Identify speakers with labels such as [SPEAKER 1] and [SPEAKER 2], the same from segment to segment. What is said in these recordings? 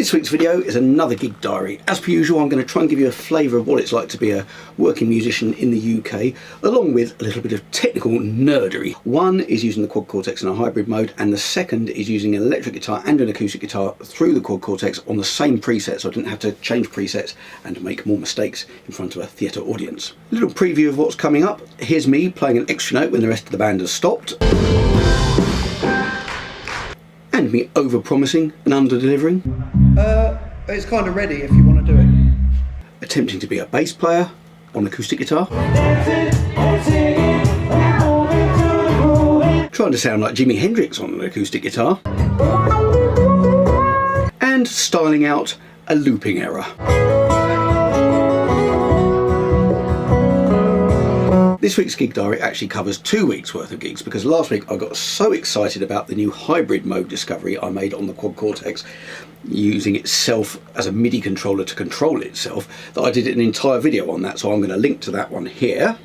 [SPEAKER 1] This week's video is another gig diary. As per usual, I'm going to try and give you a flavour of what it's like to be a working musician in the UK, along with a little bit of technical nerdery. One is using the Quad Cortex in a hybrid mode, and the second is using an electric guitar and an acoustic guitar through the Quad Cortex on the same preset, so I didn't have to change presets and make more mistakes in front of a theatre audience. A little preview of what's coming up. Here's me playing an extra note when the rest of the band has stopped. And me over-promising and under-delivering.
[SPEAKER 2] It's kind of ready if you want to do it.
[SPEAKER 1] Attempting to be a bass player on acoustic guitar. Trying to sound like Jimi Hendrix on an acoustic guitar. And styling out a looping error. This week's gig diary actually covers 2 weeks worth of gigs, because last week I got so excited about the new hybrid mode discovery I made on the Quad Cortex, using itself as a MIDI controller to control itself, that I did an entire video on that, so I'm going to link to that one here.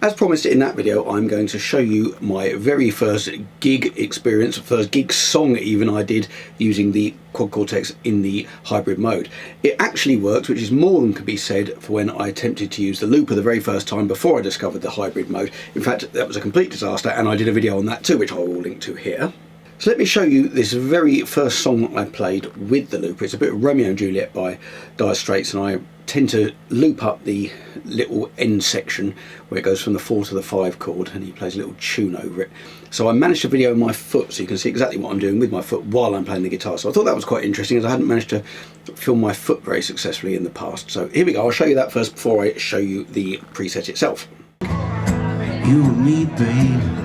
[SPEAKER 1] As promised in that video, I'm going to show you my very first gig experience, first gig song even I did using the Quad Cortex in the hybrid mode. It actually works, which is more than can be said for when I attempted to use the looper the very first time before I discovered the hybrid mode. In fact, that was a complete disaster, and I did a video on that too, which I will link to here. So let me show you this very first song that I played with the looper. It's a bit of Romeo and Juliet by Dire Straits, and I tend to loop up the little end section where it goes from the 4 to the 5 chord, and he plays a little tune over it. So I managed to video my foot, so you can see exactly what I'm doing with my foot while I'm playing the guitar. So I thought that was quite interesting, as I hadn't managed to film my foot very successfully in the past. So here we go, I'll show you that first before I show you the preset itself.
[SPEAKER 3] You and me, babe.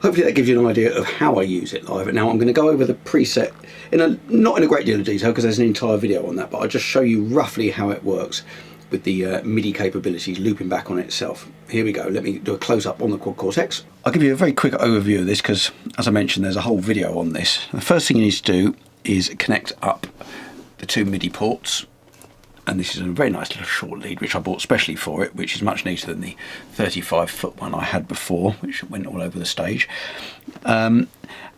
[SPEAKER 1] Hopefully that gives you an idea of how I use it live. And now I'm going to go over the preset not in a great deal of detail, because there's an entire video on that, but I'll just show you roughly how it works with the MIDI capabilities looping back on itself. Here we go, let me do a close-up on the Quad Cortex. I'll give you a very quick overview of this, because as I mentioned, there's a whole video on this. The first thing you need to do is connect up the 2 MIDI ports. And this is a very nice little short lead, which I bought specially for it, which is much neater than the 35-foot one I had before, which went all over the stage. And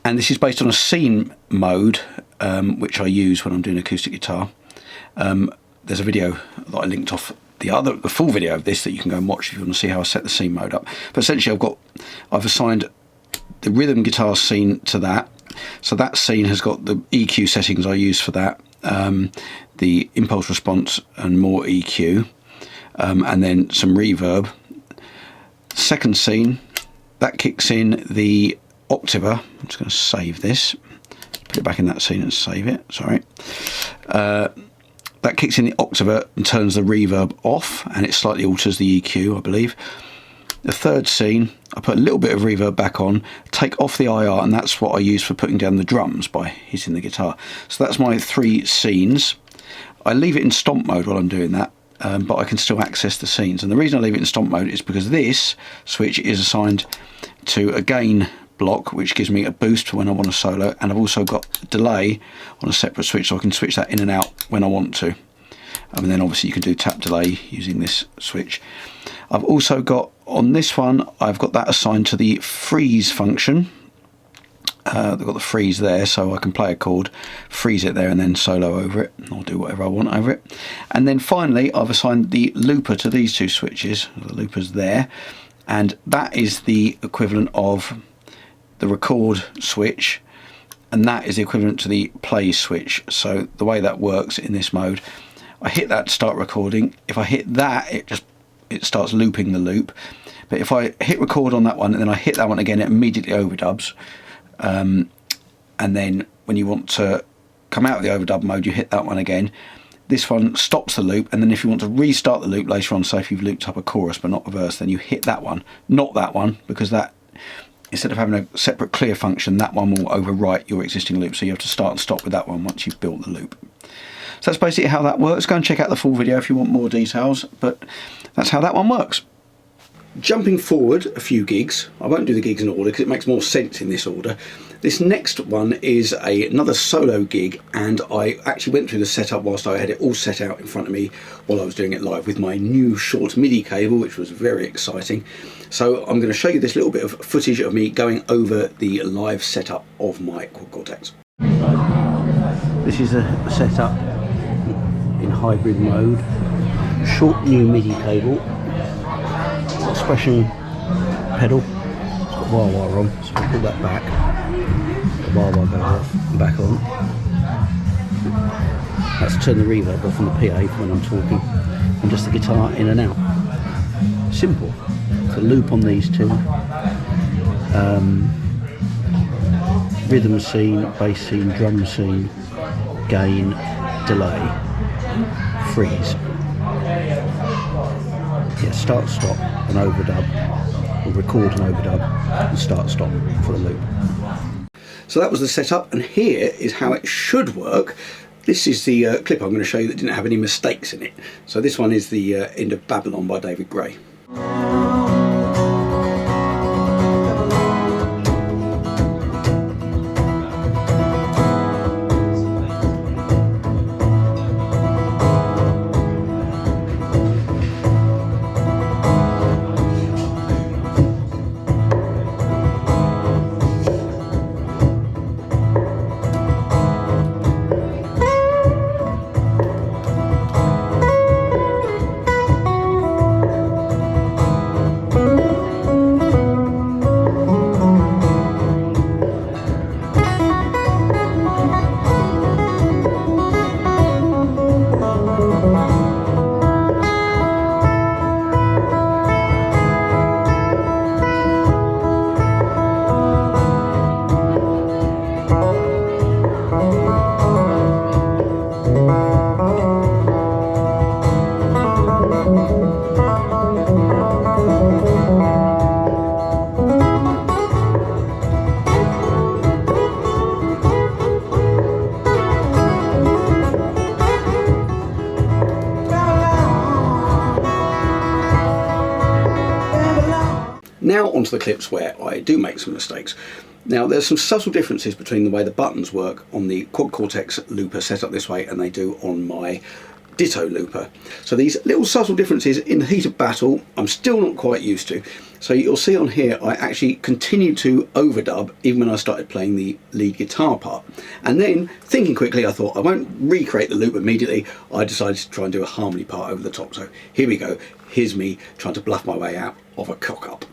[SPEAKER 1] this is based on a scene mode, which I use when I'm doing acoustic guitar. There's a video that I linked off the full video of this that you can go and watch if you want to see how I set the scene mode up. But essentially I've assigned the rhythm guitar scene to that. So that scene has got the EQ settings I use for that. The impulse response and more EQ, and then some reverb. Second scene, that kicks in the octaver. I'm just going to save this, put it back in that scene and save it, sorry. That kicks in the octaver and turns the reverb off, and it slightly alters the EQ, I believe. The third scene, I put a little bit of reverb back on, take off the IR, and that's what I use for putting down the drums by hitting the guitar. So that's my 3 scenes. I leave it in stomp mode while I'm doing that, but I can still access the scenes. And the reason I leave it in stomp mode is because this switch is assigned to a gain block, which gives me a boost for when I want to solo, and I've also got delay on a separate switch, so I can switch that in and out when I want to. And then obviously you can do tap delay using this switch. I've also got, on this one, I've got that assigned to the freeze function. They've got the freeze there, so I can play a chord, freeze it there, and then solo over it. I'll do whatever I want over it. And then finally, I've assigned the looper to these 2 switches. The looper's there, and that is the equivalent of the record switch and that is the equivalent to the play switch. So the way that works in this mode, I hit that to start recording. If I hit that, it starts looping the loop. But if I hit record on that one and then I hit that one again, it immediately overdubs. And then when you want to come out of the overdub mode, you hit that one again. This one stops the loop, and then if you want to restart the loop later on, say if you've looped up a chorus but not a verse, then you hit that one, not that one, because that, instead of having a separate clear function, that one will overwrite your existing loop, so you have to start and stop with that one once you've built the loop. So that's basically how that works. Go and check out the full video if you want more details, but that's how that one works. Jumping forward a few gigs, I won't do the gigs in order because it makes more sense in this order. This next one is another solo gig, and I actually went through the setup whilst I had it all set out in front of me while I was doing it live with my new short MIDI cable, which was very exciting. So I'm going to show you this little bit of footage of me going over the live setup of my Quad Cortex. This is a setup in hybrid mode, short new MIDI cable, expression pedal, it's got wah wah on, so I'll pull that back. Wah wah goes off and back on. That's to turn the reverb off on the PA when I'm talking, and just the guitar in and out. Simple. The loop on these two. Rhythm scene, bass scene, drum scene, gain, delay, freeze. Yeah, start, stop, and overdub, or record and overdub, and start, stop for the loop. So that was the setup, and here is how it should work. This is the clip I'm going to show you that didn't have any mistakes in it. So this one is the End of Babylon by David Gray. Now onto the clips where I do make some mistakes. Now there's some subtle differences between the way the buttons work on the Quad Cortex looper set up this way and they do on my Ditto looper. So these little subtle differences in the heat of battle I'm still not quite used to. So you'll see on here I actually continued to overdub even when I started playing the lead guitar part. And then thinking quickly I thought I won't recreate the loop immediately. I decided to try and do a harmony part over the top. So here we go. Here's me trying to bluff my way out of a cock up.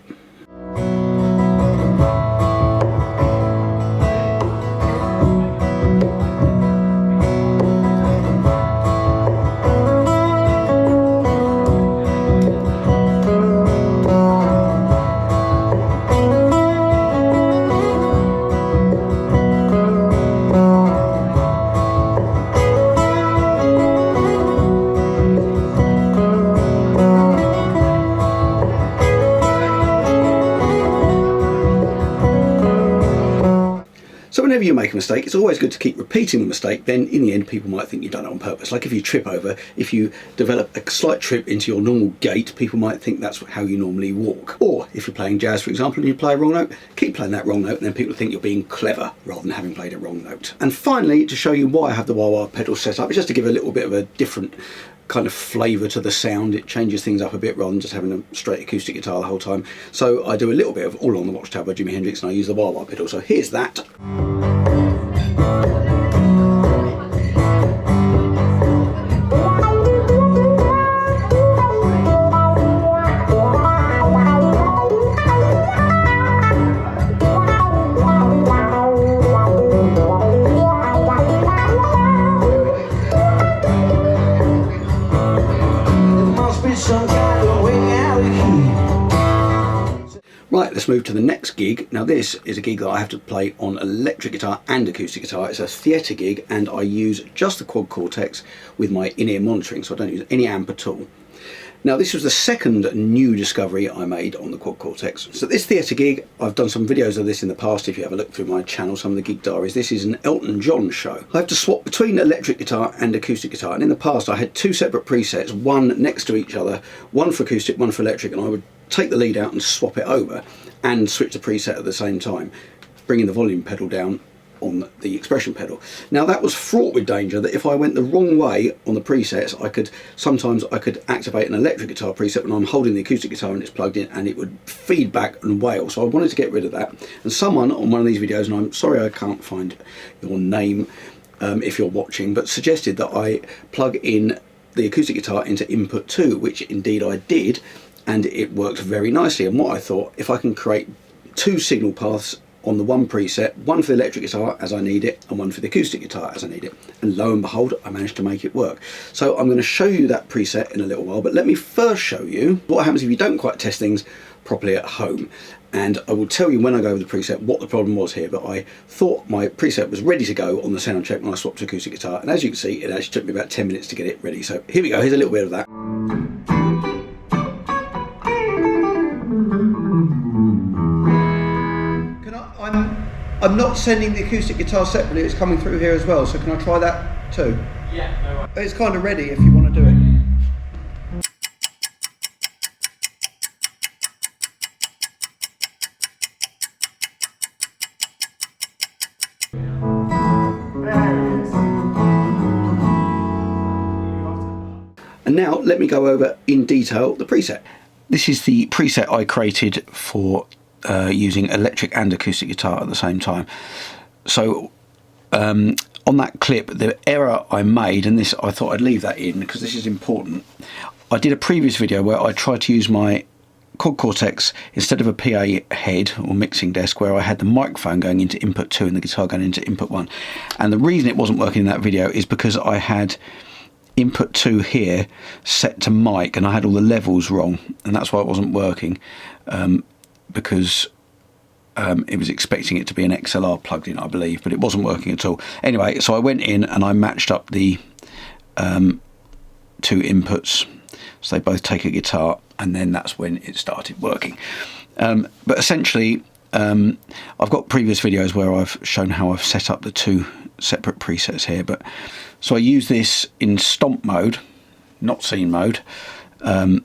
[SPEAKER 1] So whenever you make a mistake, it's always good to keep repeating the mistake, then in the end people might think you've done it on purpose. Like if you trip over, if you develop a slight trip into your normal gait, people might think that's how you normally walk. Or if you're playing jazz, for example, and you play a wrong note, keep playing that wrong note and then people think you're being clever rather than having played a wrong note. And finally, to show you why I have the wah-wah pedal set up, it's just to give a little bit of a different kind of flavour to the sound. It changes things up a bit rather than just having a straight acoustic guitar the whole time. So I do a little bit of All on the Watchtower by Jimi Hendrix and I use the wah-wah pedal. So here's that. let's move to the next gig. Now this is a gig that I have to play on electric guitar and acoustic guitar. It's a theatre gig, and I use just the Quad Cortex with my in-ear monitoring, so I don't use any amp at all. Now this was the second new discovery I made on the Quad Cortex. So this theatre gig, I've done some videos of this in the past if you have a look through my channel, some of the gig diaries. This is an Elton John show. I have to swap between electric guitar and acoustic guitar, and in the past I had two separate presets, one next to each other, one for acoustic, one for electric, and I would take the lead out and swap it over and switch the preset at the same time, bringing the volume pedal down on the expression pedal. Now that was fraught with danger, that if I went the wrong way on the presets, sometimes I could activate an electric guitar preset when I'm holding the acoustic guitar and it's plugged in, and it would feed back and wail. So I wanted to get rid of that, and someone on one of these videos, and I'm sorry I can't find your name if you're watching, but suggested that I plug in the acoustic guitar into input 2, which indeed I did, and it worked very nicely. And what I thought, if I can create two signal paths on the one preset, one for the electric guitar as I need it and one for the acoustic guitar as I need it, and lo and behold, I managed to make it work. So I'm going to show you that preset in a little while, but let me first show you what happens if you don't quite test things properly at home. And I will tell you when I go over the preset what the problem was here, but I thought my preset was ready to go on the sound check when I swapped to acoustic guitar, and as you can see, it actually took me about 10 minutes to get it ready. So here we go, here's a little bit of that.
[SPEAKER 2] I'm not sending the acoustic guitar separately, it's coming through here as well, so can I try that too?
[SPEAKER 4] Yeah, no worries.
[SPEAKER 2] It's kind of ready if you want to do it.
[SPEAKER 1] And now let me go over in detail the preset. This is the preset I created for using electric and acoustic guitar at the same time. So on that clip, the error I made, and this I thought I'd leave that in because this is important. I did a previous video where I tried to use my Quad Cortex instead of a PA head or mixing desk, where I had the microphone going into input 2 and the guitar going into input 1. And the reason it wasn't working in that video is because I had input 2 here set to mic and I had all the levels wrong, and that's why it wasn't working, because it was expecting it to be an XLR plugged in, I believe, but it wasn't working at all. Anyway, so I went in and I matched up the two inputs so they both take a guitar, and then that's when it started working. But essentially I've got previous videos where I've shown how I've set up the two separate presets here, but so I use this in stomp mode, not scene mode, and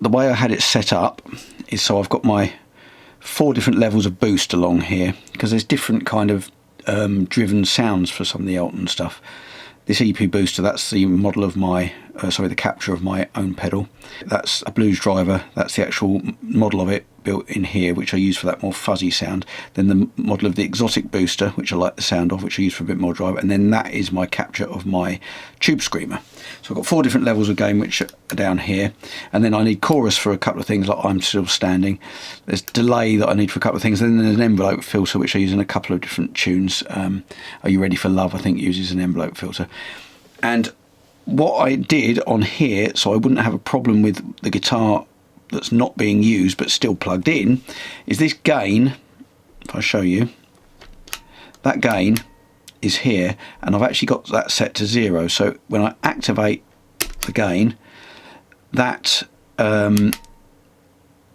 [SPEAKER 1] the way I had it set up is so I've got my 4 different levels of boost along here, because there's different kind of driven sounds for some of the Elton stuff. This EP booster, that's the model of my, the capture of my own pedal. That's a blues driver, that's the actual model of it built in here, which I use for that more fuzzy sound. Then the model of the exotic booster, which I like the sound of, which I use for a bit more drive. And then that is my capture of my tube screamer. So I've got 4 different levels of gain, which are down here. And then I need chorus for a couple of things, like I'm Still Standing. There's delay that I need for a couple of things. And then there's an envelope filter, which I use in a couple of different tunes. Are You Ready for Love, I think, uses an envelope filter. And what I did on here, so I wouldn't have a problem with the guitar that's not being used but still plugged in, is this gain. If I show you, that gain is here, and I've actually got that set to 0. So when I activate the gain, that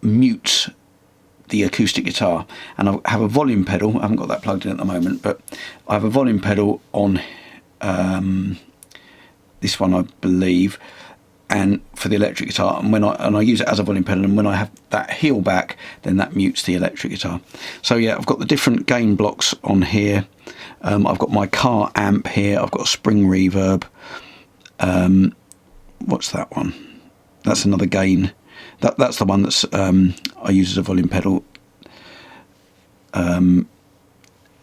[SPEAKER 1] mutes the acoustic guitar. And I have a volume pedal. I haven't got that plugged in at the moment, but I have a volume pedal on this one, I believe, and for the electric guitar, and I use it as a volume pedal, and when I have that heel back, then that mutes the electric guitar. So yeah, I've got the different gain blocks on here. I've got my car amp here, I've got a spring reverb. What's that one? That's another gain. That's the one that's I use as a volume pedal. And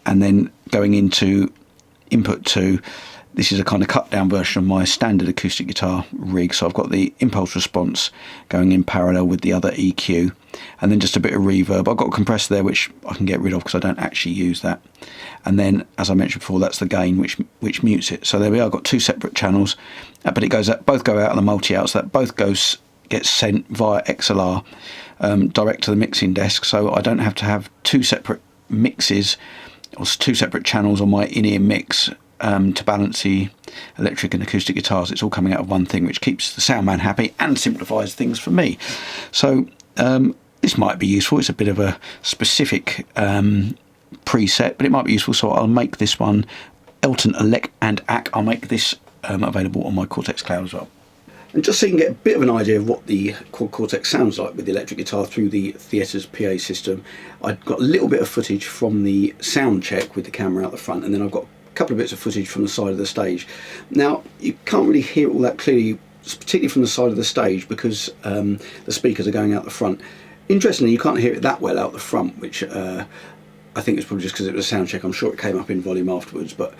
[SPEAKER 1] then going into input 2, this is a kind of cut down version of my standard acoustic guitar rig. So I've got the impulse response going in parallel with the other EQ, and then just a bit of reverb. I've got a compressor there which I can get rid of because I don't actually use that. And then, as I mentioned before, that's the gain which mutes it. So there we are, I've got 2 separate channels, but it goes both go out on the multi-out, so that both goes gets sent via XLR direct to the mixing desk, so I don't have to have two separate mixes or two separate channels on my in-ear mix to balance the electric and acoustic guitars. It's all coming out of one thing, which keeps the sound man happy and simplifies things for me. So this might be useful. It's a bit of a specific preset, but it might be useful, so I'll make this one Elton Elect and AC. I'll make this available on my Cortex Cloud as well. And just so you can get a bit of an idea of what the Quad Cortex sounds like with the electric guitar through the Theatre's PA system, I've got a little bit of footage from the sound check with the camera out the front, and then I've got a couple of bits of footage from the side of the stage. Now, you can't really hear all that clearly, particularly from the side of the stage, because the speakers are going out the front. Interestingly, you can't hear it that well out the front, which I think it's probably just because it was a sound check. I'm sure it came up in volume afterwards, but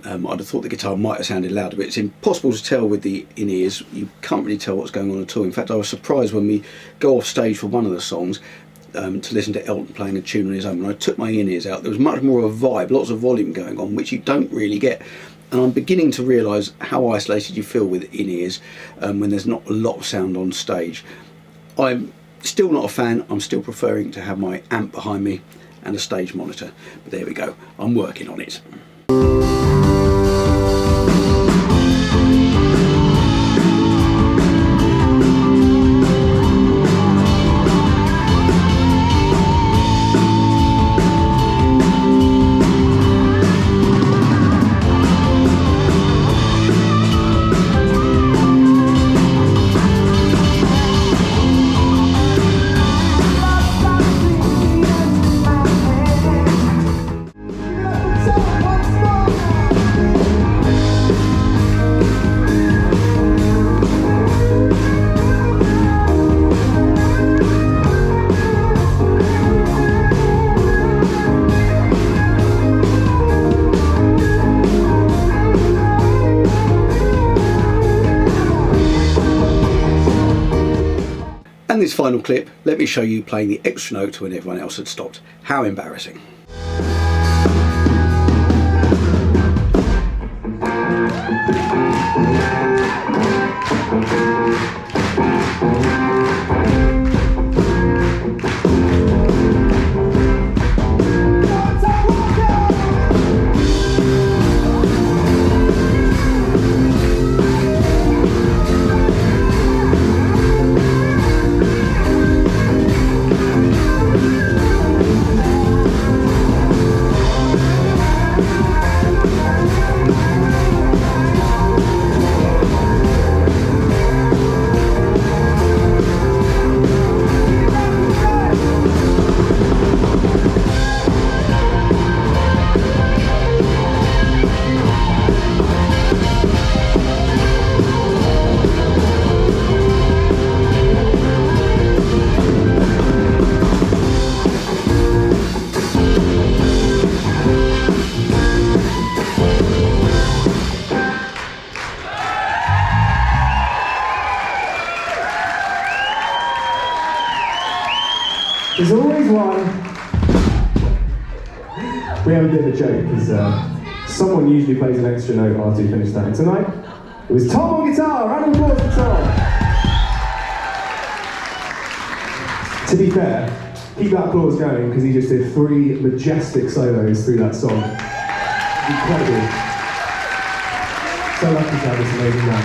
[SPEAKER 1] I'd have thought the guitar might have sounded louder, but it's impossible to tell with the in-ears. You can't really tell what's going on at all. In fact, I was surprised when we go off stage for one of the songs to listen to Elton playing a tune on his own. When I took my in-ears out, there was much more of a vibe, lots of volume going on, which you don't really get. And I'm beginning to realise how isolated you feel with in-ears when there's not a lot of sound on stage. I'm still not a fan. I'm still preferring to have my amp behind me and a stage monitor, but there we go, I'm working on it. And this final clip, let me show you playing the extra note when everyone else had stopped. How embarrassing.
[SPEAKER 4] There's always one. We have a bit of a joke because someone usually plays an extra note after you finish that. And tonight, it was Tom on guitar. Round of applause for Tom. To be fair, keep that applause going because he just did 3 majestic solos through that song. Incredible. So lucky to have this amazing man.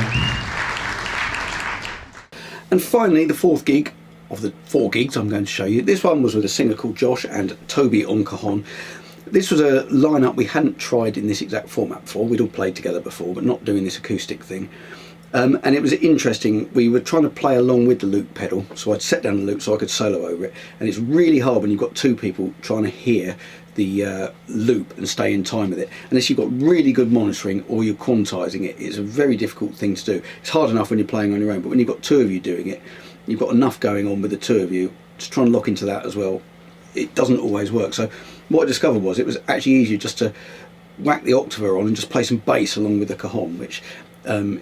[SPEAKER 1] And finally, the fourth gig of the 4 gigs I'm going to show you. This one was with a singer called Josh and Toby on cajon. This was a lineup we hadn't tried in this exact format before. We'd all played together before, but not doing this acoustic thing. And it was interesting. We were trying to play along with the loop pedal, so I'd set down the loop so I could solo over it. And it's really hard when you've got 2 people trying to hear the loop and stay in time with it. Unless you've got really good monitoring or you're quantizing it, it's a very difficult thing to do. It's hard enough when you're playing on your own, but when you've got 2 of you doing it, you've got enough going on with the 2 of you to try and lock into that as well. It doesn't always work. So what I discovered was it was actually easier just to whack the octaver on and just play some bass along with the cajon, which when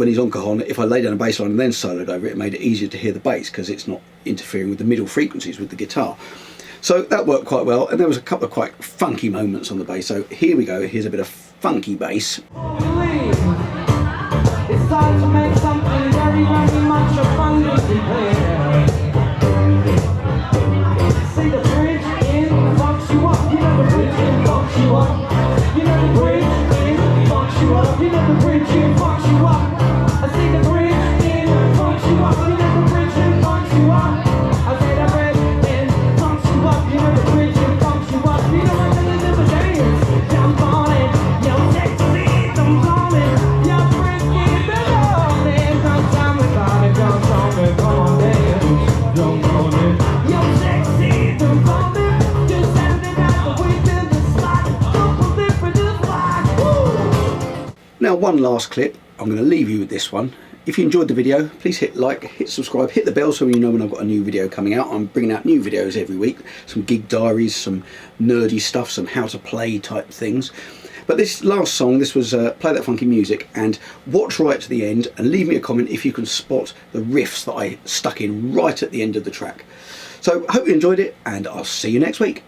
[SPEAKER 1] he's on cajon, if I lay down a bass line and then soloed over it, it made it easier to hear the bass because it's not interfering with the middle frequencies with the guitar. So that worked quite well, and there was a couple of quite funky moments on the bass. So here we go, here's a bit of funky bass.
[SPEAKER 5] It's time to make something very, very much a fun bridge and fucks you up. I say the bridge and fucks you up. You know the bridge and fucks you up. I say the bridge and fucks you up. You know the bridge and fucks you up. You know what the never dance. Jump on it, yo sexy, jump on it, yo freaky, belonging. Come on, everybody, come on, come on, dance, jump on it, yo sexy, jump on it. Just Saturday night, the way to the spot, jump on it for the spot. Woo!
[SPEAKER 1] Now, one last clip. I'm going to leave you with this one. If you enjoyed the video, please hit like, hit subscribe, hit the bell so you know when I've got a new video coming out. I'm bringing out new videos every week, some gig diaries, some nerdy stuff, some how to play type things. But this last song, this was Play That Funky Music, and watch right to the end and leave me a comment if you can spot the riffs that I stuck in right at the end of the track. So, hope you enjoyed it, and I'll see you next week.